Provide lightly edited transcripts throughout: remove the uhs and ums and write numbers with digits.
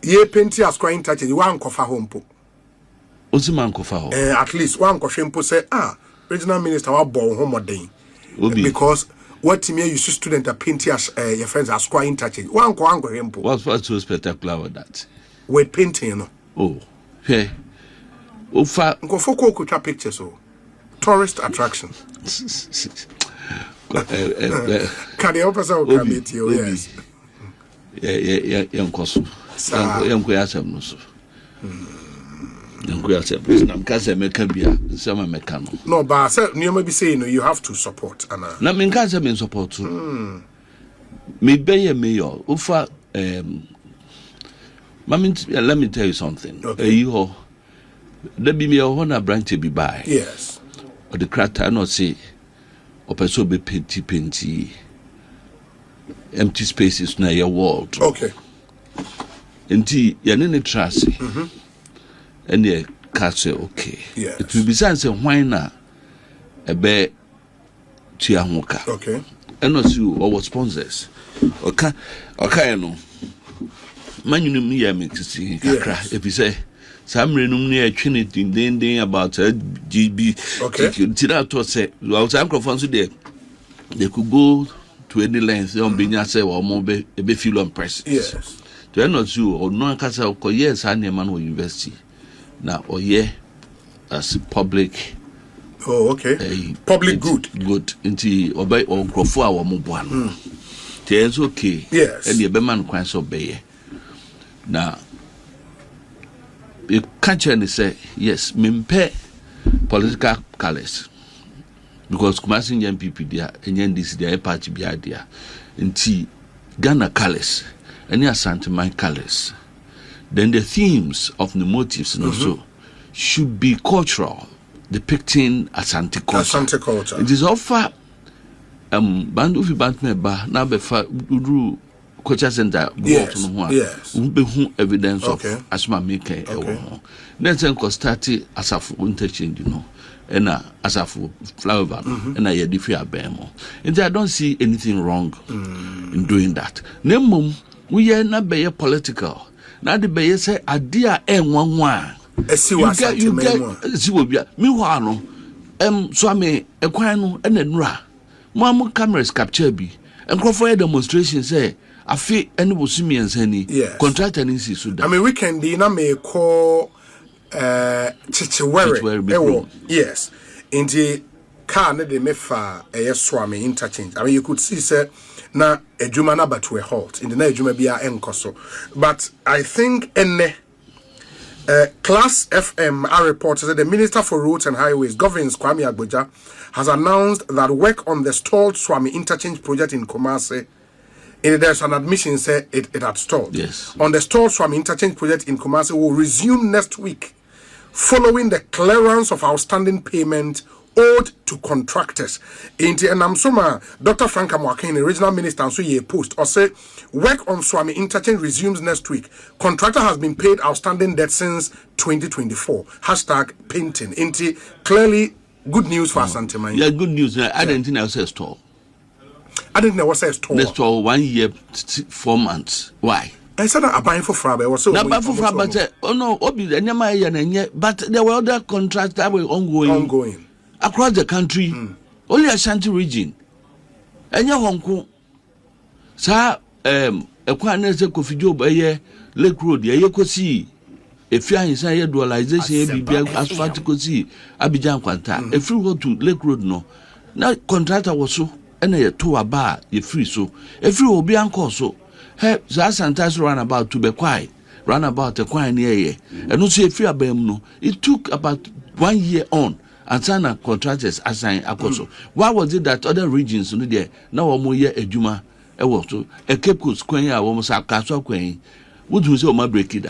ye painting as crying touch you wan kofa home po Oziman kofa ho at least wan kohwe mpo say regional minister wa born home modern because what me you student a painting as your friends as crying touch wan kohwe mpo what's so spectacular with that with painting you know hey ofa nkofo ko kutwa pictures tourist attraction can you help us out committee yes yankoso yanko yasem no so yanko yasem na mkase meka bia sema meka no no but say nioma bi say no you have to support ana na mkase me support me be mayor ufa let me tell you something you there be me na branch be by yes or the crata no say opeso be penti empty spaces na your world okay enti ya ne trust and ye catch okay yes. It will be sense why na ebe tia hoka okay and also our sponsors okay no manunum ya me tisi kakra if you say samrenum ne atwene din about GB okay tira to say well some microphone so there they could go to any length on benya say or mo be feel on press yes to end not you or no kasa ko yes and man or university now or yeah as public public good into obey or grofo our mo boan it's okay yes and the be man kwan so be now you can't say yes mempe political colors because Kumasi NPP there and NDC there party be there nti Ghana colors and Ashanti Media colors then the themes of the motives also should be cultural depicting Ashanti culture. It is offer bandu fi bantmeba na be fa uru culture center yes be hu evidence of asma make ewo then say ko start asafu interchange and asafu flower and I differ abemo and I don't see anything wrong in doing that nemum we are not be political na de be say adia enwanwa you get siwobia me ho no Swami ekwan no enanura mo cameras capture bi encrofo demonstration say afi ene bosumi ensani contractor ni si so da I mean weekend na me call chichiwere yes in the car na de mefa Swami interchange I mean you could see say na ejuma na but we halt in the na ejuma bia enkoso but I think Class FM reported that the Minister for Roads and Highways, Governor Kwame Agboja, has announced that work on the stalled Swami interchange project in Kumasi, there's an admission say it had stalled. Yes. On the stalled Swami interchange project in Kumasi will resume next week, following the clearance of outstanding payment owed to contractors. In the Namsoma, Dr. Frank Amoakohene, regional minister, and so ye post or say work on Swami interchange resumes next week. Contractor has been paid outstanding debt since 2024. # painting. Into clearly good news for Ashanti Media. Yeah, good news. I didn't think I was a store. I didn't know what says store. Next store 1 year 4 months. Why? I said I'm buying for Frabe. Was so. Now, but for Frabe, oh no, Obi, but there were other contracts that were ongoing. Across the country, only Ashanti region. Enya Hongkong. Sa ekwanese Kofi Job Lake Road ye kosi efia hinsa ye dualization ye bibia asphalt kosi Abidjan kwanta efri go to Lake Road no na contractor was so ena ye to aba ye free so efri obi anko so he za santas run about to be quiet run about the kwan ye eno so efri abam no it took about 1 year on and sana contractors assign akoso why was it that other regions no there na wo mo ye adwuma e wo so e Cape Coast kwan ya wo mo sa kaso kwan would you say o ma break it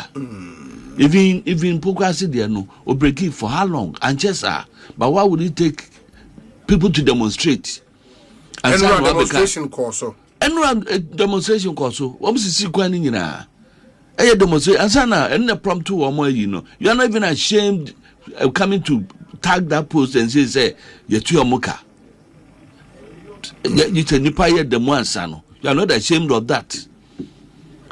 even progress there no o break it for how long and but why would it take people to demonstrate and demonstration course demonstration course wo mo sisi kwan ni nyina e demonstration and sana and the prompt to wo mo you know you are not even ashamed coming to tag that post and say you to your muka you tell nipa ye the answer no you are not ashamed of that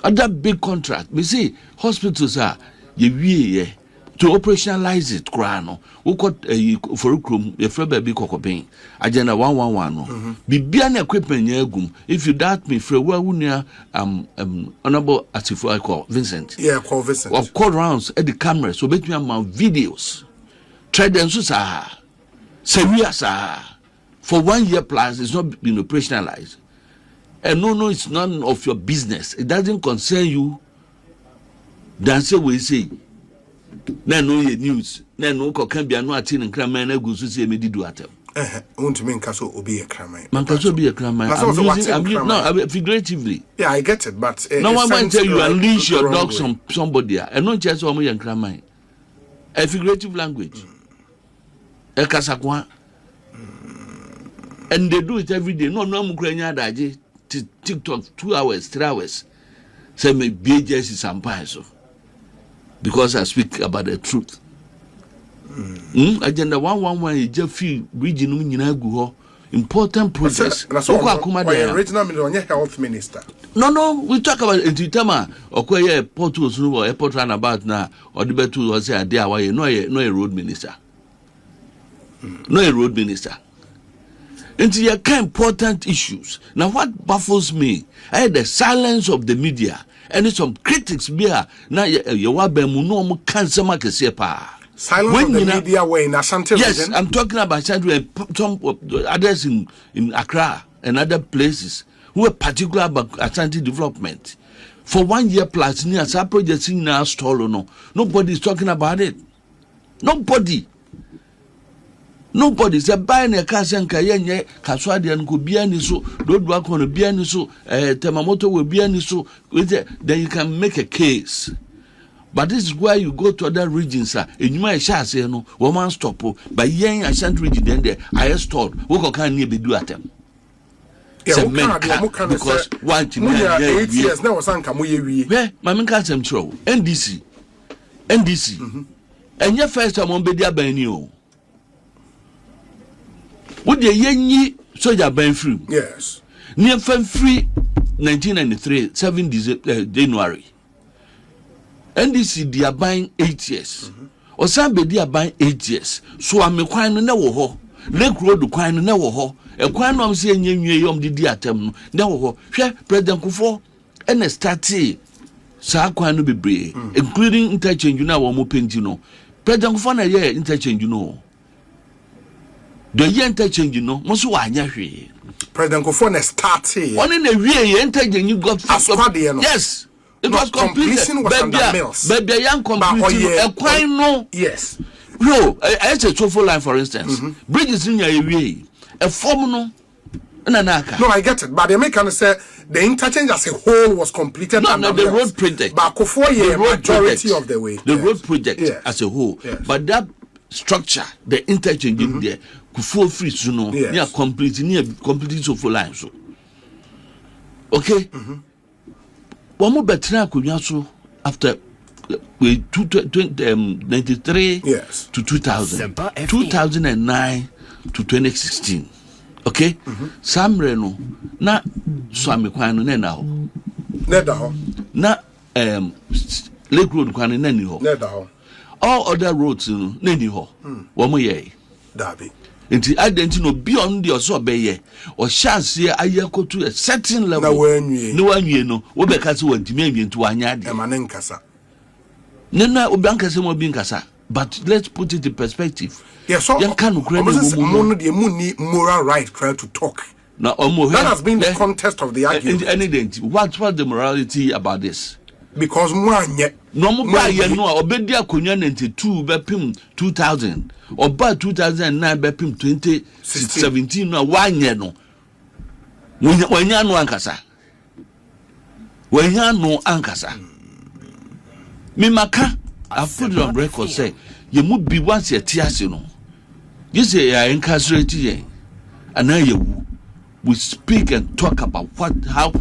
Other big contract. We see hospitals are ye to operationalize it. Krano. We got for room a free baby cocopain. Agenda 111. Bibian equipment yegum. If you doubt me, for where we near honorable as I call Vincent. Yeah, call Vincent. Of call rounds at the cameras. So bet me amount videos. Try them so serious for 1 year plus. It's not been operationalized. And no, it's none of your business. It doesn't concern you. That's what we say. No news. No can be no attending craman. I go to see me do at them. Want to make us be a craman. Man can be a craman. No, figuratively. Yeah, I get it, but no one will tell you unleash your dogs on somebody, and not just on me and craman. A figurative language. A casaqua. And they do it every day. No, Ukrainian daji. TikTok 2 hours, 3 hours. Say me BJS is so because I speak about the truth. Agenda 111 is just few region important process. Original health minister. No, we talk about it. Tama okoye portals no airport runabout na or the betu was say there why no a road minister. No a road minister. Into your important issues. Now, what baffles me, the silence of the media and some critics here. Now, you want to cancer market silence of the media way in Ashanti. Yes, I'm talking about Ashanti and some others in Accra and other places who are particular about Ashanti development. For 1 year plus, near some projects in our stall, nobody is talking about it. Nobody's a buying a car and Kayen, Kaswadian could be any so, road work on a biani so, Temamoto will be any so, then you can make a case. But this is where you go to other regions, and you might say, no, woman stop, by yang Ashanti region, then there, I stored, who can near be do at them. Yeah, because 8 years now, Sankamu, where Mamma Casam Tro, NDC, and your first time on Bedia Benio. Would the yenny soldier been free? Yes. Near free 1993, 7 January. NDC, they are buying 8 years. Or somebody they are buying 8 years. So I'm a quine never ho. Lake Road, quine never ho. A quine of saying you did the attempt. Never ho. Share President Kufo and a statue. Sa quine be brave, including interchange, you know, or more paint, President Kufo, interchange, you know. The interchange, most President Kofone started. One in a year, interchange you got yes. It was completed. Baby, young completed. A quite no. Yes. No, I said so for line, for instance. Bridges in your way. A formula. No, I get it. But the American said the interchange as a whole was completed. No, the road project. But for the majority of the way. The road project as a whole. But that structure, the interchange in there. Kufuo free suno near completely so for line so okay one more better so after 93 to 2009 to 2016 okay Samre no na Swami kwano na ho na Lake Road kwano na ni ho all other roads no na ni ho wo mo ye dabi Inti identity no beyond the so beye or chance here ayeko to a certain level no wanwie no wo be ka se wantimi anwie nto anya de emanen kasa nena obianka se mo bi nkasa but let's put it in perspective so no the money moral right try to talk now that has been the context of the argument what's the morality about this because mwanye no mo ba ye no obedi akonya 92 bepim 2000 oba 2009 bepim 2017 no wanye no wanya no ankasa me maka I put it on record say you must be once a tiase no you say I incarcerate ye and now we speak and talk about how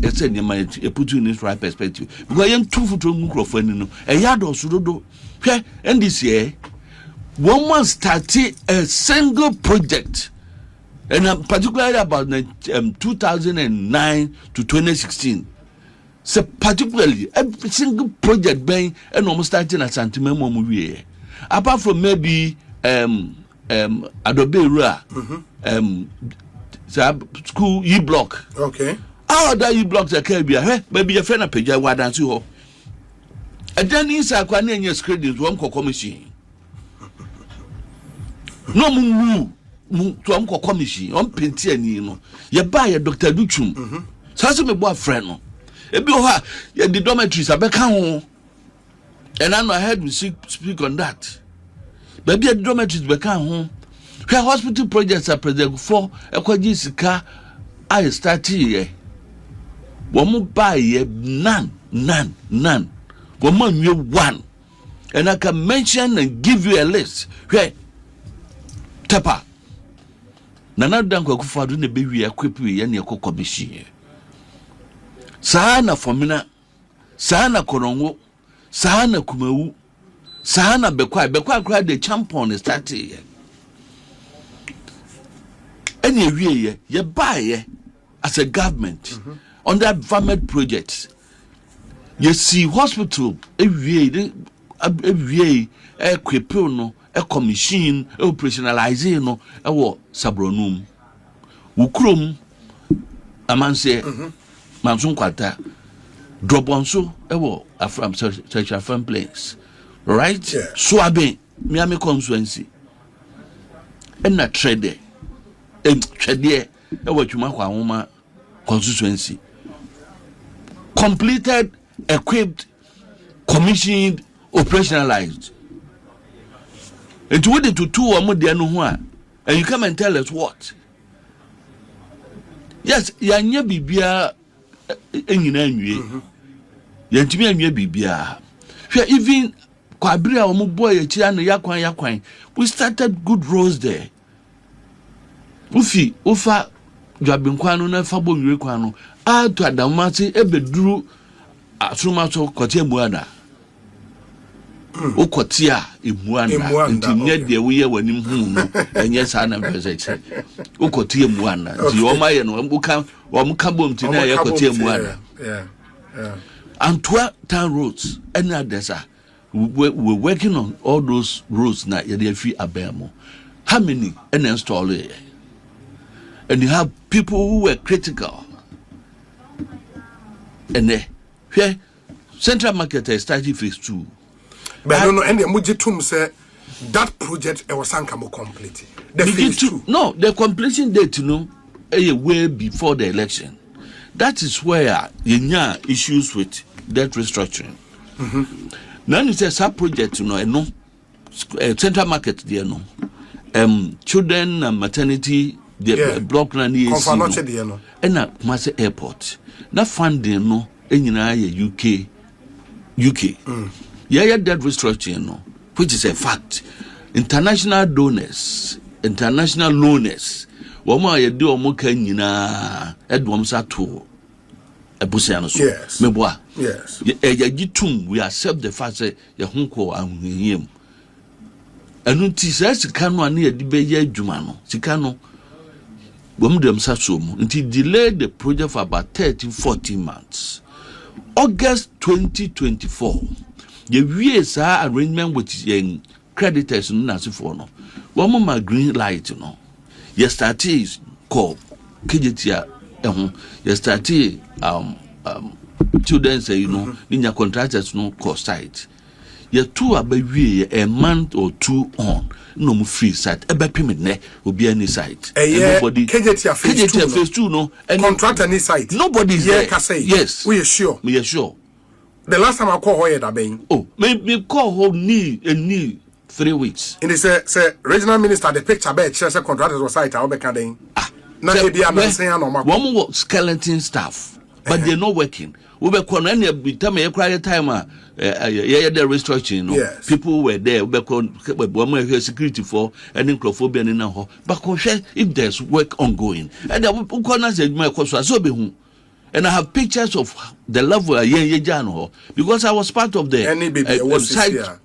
it's a put you in this right perspective because you two foot microphone no a yard or sudo and this year one man started a single project and particularly about 2009 to 2016 So particularly every single project being and almost starting at Ashanti Media. Apart from maybe Adobe Rua, school E-block. Okay. How that E-blocks are carried, maybe a friend of Page, why don't you? And then inside Quanian screen one commission. No moon to Uncle Commission, on Pentian, you buy a Dr. Duchum. So me boy friend. Ebioha, the dormitories are back home. And I heard we speak on that. Baby, the dormitories back home. Where hospital projects are present for a Quajisika, I start here. One more buy none. One more you one. And I can mention and give you a list. Where Tapa. Nana Danko for the baby equip you and your cocobishi. Sana Fomina, Sana Korongo, Sana Kumewu, Sana Bekwa cried the champion is that here. Any year, you buy as a government on that government project. You see, hospital, every equip no, a commission, operationalizing no, a war sabronum. Ukrum, a man say. Manson Quata, drop on so, from such a firm place. Right? Yeah. Swami, Miami constituency. And not trade, and trade, what you make woman constituency. Completed, equipped, commissioned, operationalized. And to wait to 2 or more than one, and you come and tell us what? Yes, Yanya Bibia. Even Quabria or boy Yakwan, we started good roads there. Ufa Jabinquano, Fabo Yuquano, add to Adamati, Ebedru, Asumato, Cotia Muana. O Cotia, Imuana, until near the way when him, and yes, I am present. O Cotia Muana, the Omai and Wamukabum Tina, Cotia Muana. Yeah. And 12 town roads, and others are. We're working on all those roads now, you're free Abemo. How many? And install it. And you have people who were critical. And here, Central Market is starting phase 2. But I don't know, and the Mujitum said that project was Sankamo complete. The phase 2. No, the completion date, way before the election. That is where you have issues with debt restructuring. Now you say sub project, Central Market, children and maternity, block and Kumasi Airport. That funding, UK. Yeah, debt restructuring, which is a fact. International donors, international loaners. Woma ye do omoka nyina edwom sato ebusiano so meboa yes ya gitum we accept the fact say ye honko ahuyem anu ti say sika no ane ye di be ye adwuma no sika no bom dem sato mu nti delay the project for about 13-14 months. August 2024 ye wie sa arrangement with ye creditors no nasifo no womo ma green light no. Yesterday call KJT yesterday children say in your contractors no cost site. Ye 2 about a month or 2 on no free site. Ebe payment ne will be any site. Nobody KJT phase 2 no contract any site. Nobody is there. Yes. We are sure. The last time I call her that being. Oh, me call her knee 3 weeks. And they say regional minister the picture bed say contractors was site I be can na e bia me say no ma. One more skeleton staff but they're not working. We be kon any time e cry time the restructuring yes. People were there we be kon security for any clophobia in ho but if there's work ongoing and we kon say my so be hu. And I have pictures of the level because I was part of the